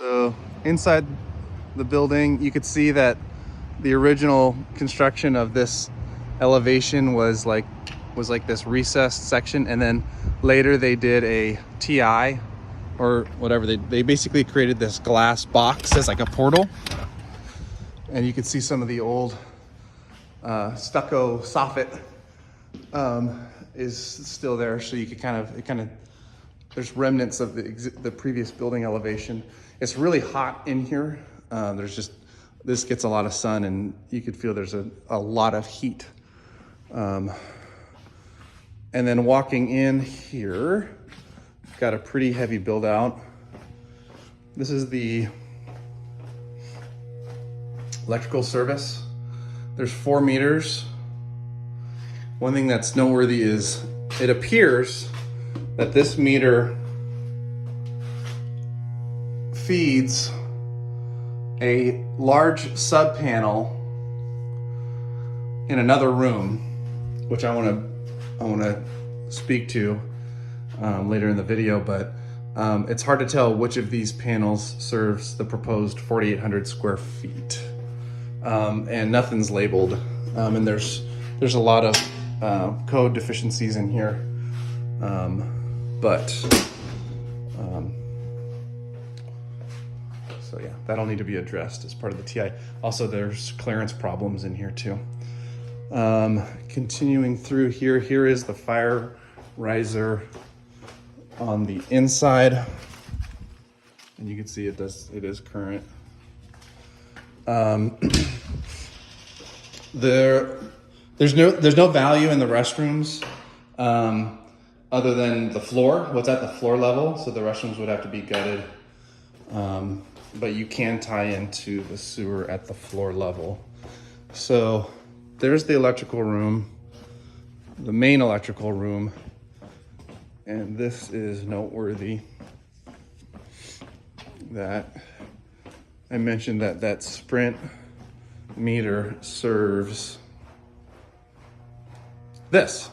So inside the building, you could see that the original construction of this elevation was like this recessed section, and then later they did a TI or whatever. They basically created this glass box as like a portal, and you can see some of the old stucco soffit is still there, so you could kind of there's remnants of the previous building elevation. It's really hot in here. This gets a lot of sun, and you could feel there's a lot of heat. And then walking in here, got a pretty heavy build out. This is the electrical service. There's 4 meters. One thing that's noteworthy is it appears that this meter feeds a large sub panel in another room, which I want to speak to later in the video, but it's hard to tell which of these panels serves the proposed 4,800 square feet, and nothing's labeled, and there's a lot of code deficiencies in here, so yeah, that'll need to be addressed as part of the TI. Also, there's clearance problems in here too. Continuing through here, here is the fire riser on the inside, and you can see it is current. There's no value in the restrooms other than the floor, what's at the floor level, so the restrooms would have to be gutted. But you can tie into the sewer at the floor level. So there's the electrical room, the main electrical room, and this is noteworthy that I mentioned that Sprint meter serves this.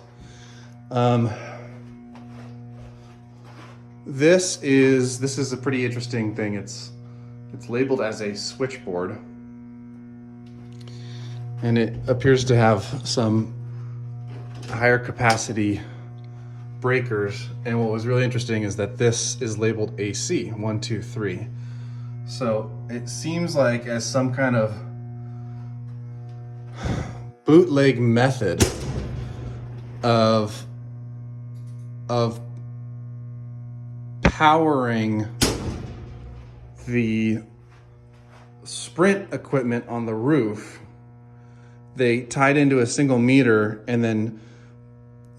This is a pretty interesting thing. It's labeled as a switchboard, and it appears to have some higher capacity breakers. And what was really interesting is that this is labeled AC 1, 2, 3. So it seems like as some kind of bootleg method of powering the Sprint equipment on the roof, they tied into a single meter and then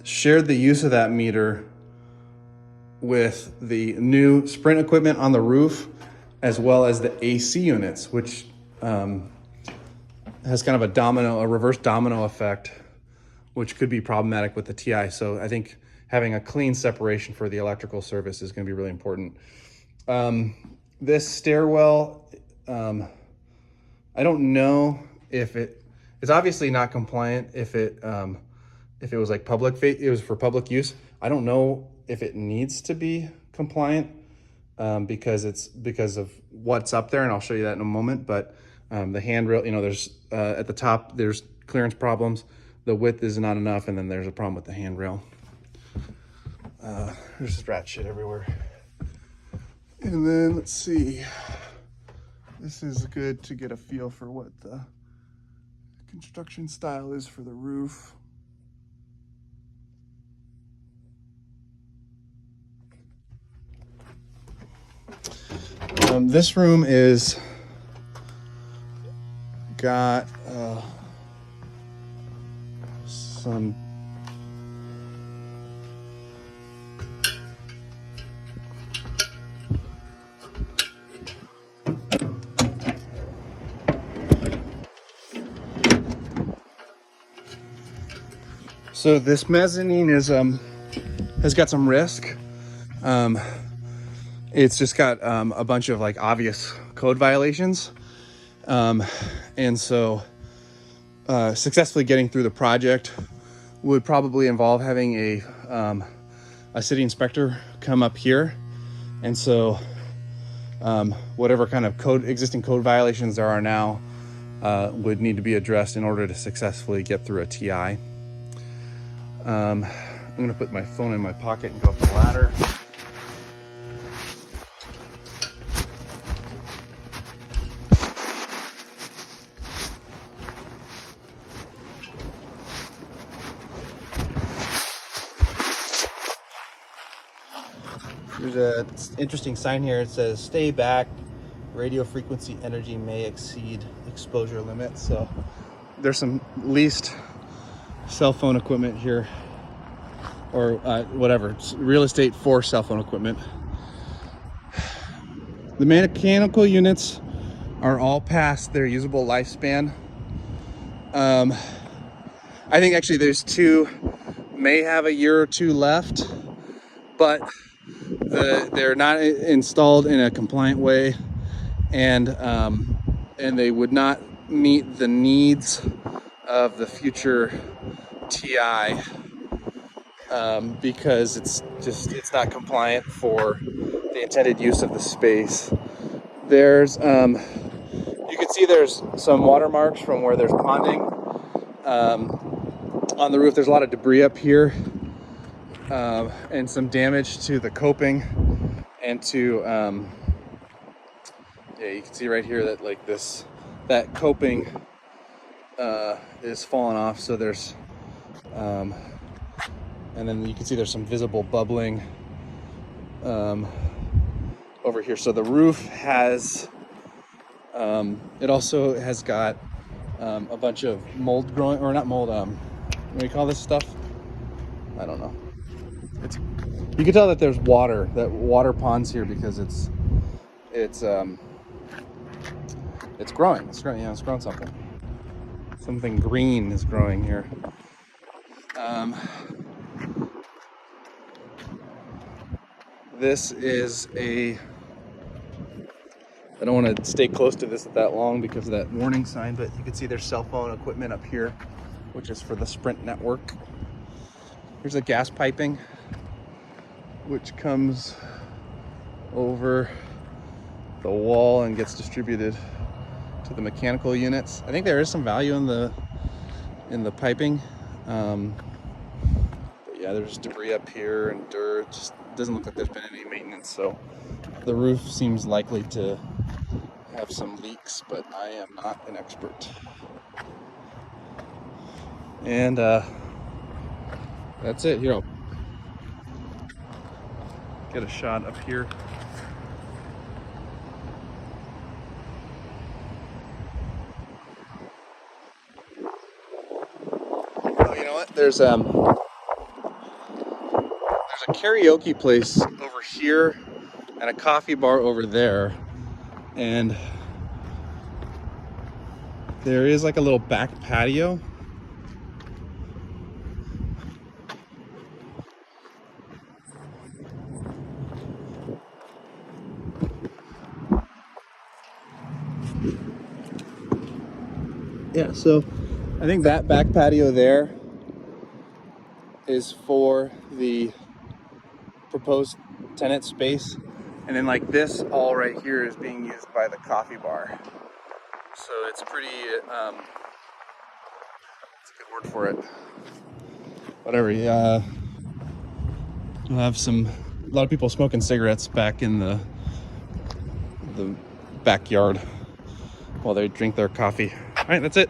shared the use of that meter with the new Sprint equipment on the roof, as well as the AC units, which has kind of a reverse domino effect, which could be problematic with the TI. So I think having a clean separation for the electrical service is going to be really important. This stairwell, I don't know if it's obviously not compliant if it was like it was for public use. I don't know if it needs to be compliant because of what's up there, and I'll show you that in a moment. But the handrail, there's at the top, there's clearance problems. The width is not enough, and then there's a problem with the handrail. There's just rat shit everywhere. And then let's see. This is good to get a feel for what the construction style is for the roof. This room is got some so this mezzanine is has got some risk. It's just got a bunch of like obvious code violations, and so successfully getting through the project would probably involve having a city inspector come up here. And so whatever kind of existing code violations there are now would need to be addressed in order to successfully get through a TI. I'm gonna put my phone in my pocket and go up the ladder. There's an interesting sign here. It says, "Stay back. Radio frequency energy may exceed exposure limits." So there's some leased cell phone equipment here, or whatever. It's real estate for cell phone equipment. The mechanical units are all past their usable lifespan. I think actually there's two, may have a year or two left, but they're not installed in a compliant way, and they would not meet the needs of the future TI because it's not compliant for the intended use of the space. There's you can see there's some watermarks from where there's ponding on the roof. There's a lot of debris up here. And some damage to the coping and to yeah, you can see right here that like that coping is falling off, so there's and then you can see there's some visible bubbling over here. So the roof has it also has got a bunch of mold growing, or not mold, what do you call this stuff? I don't know. You can tell that there's water ponds here because it's growing. It's growing. Yeah, it's growing something. Something green is growing here. This is I don't want to stay close to this that long because of that warning sign, but you can see there's cell phone equipment up here, which is for the Sprint network. Here's a gas piping, which comes over the wall and gets distributed to the mechanical units. I think there is some value in the piping. But yeah, there's debris up here and dirt. It just doesn't look like there's been any maintenance, so the roof seems likely to have some leaks, but I am not an expert. And that's it. Here, I'll get a shot up here. Oh, you know what? There's a karaoke place over here and a coffee bar over there, and there is like a little back patio. Yeah, so I think that back patio there is for the proposed tenant space, and then like this all right here is being used by the coffee bar. So it's pretty what's a good word for it, whatever. You'll have a lot of people smoking cigarettes back in the backyard while they drink their coffee. All right, that's it.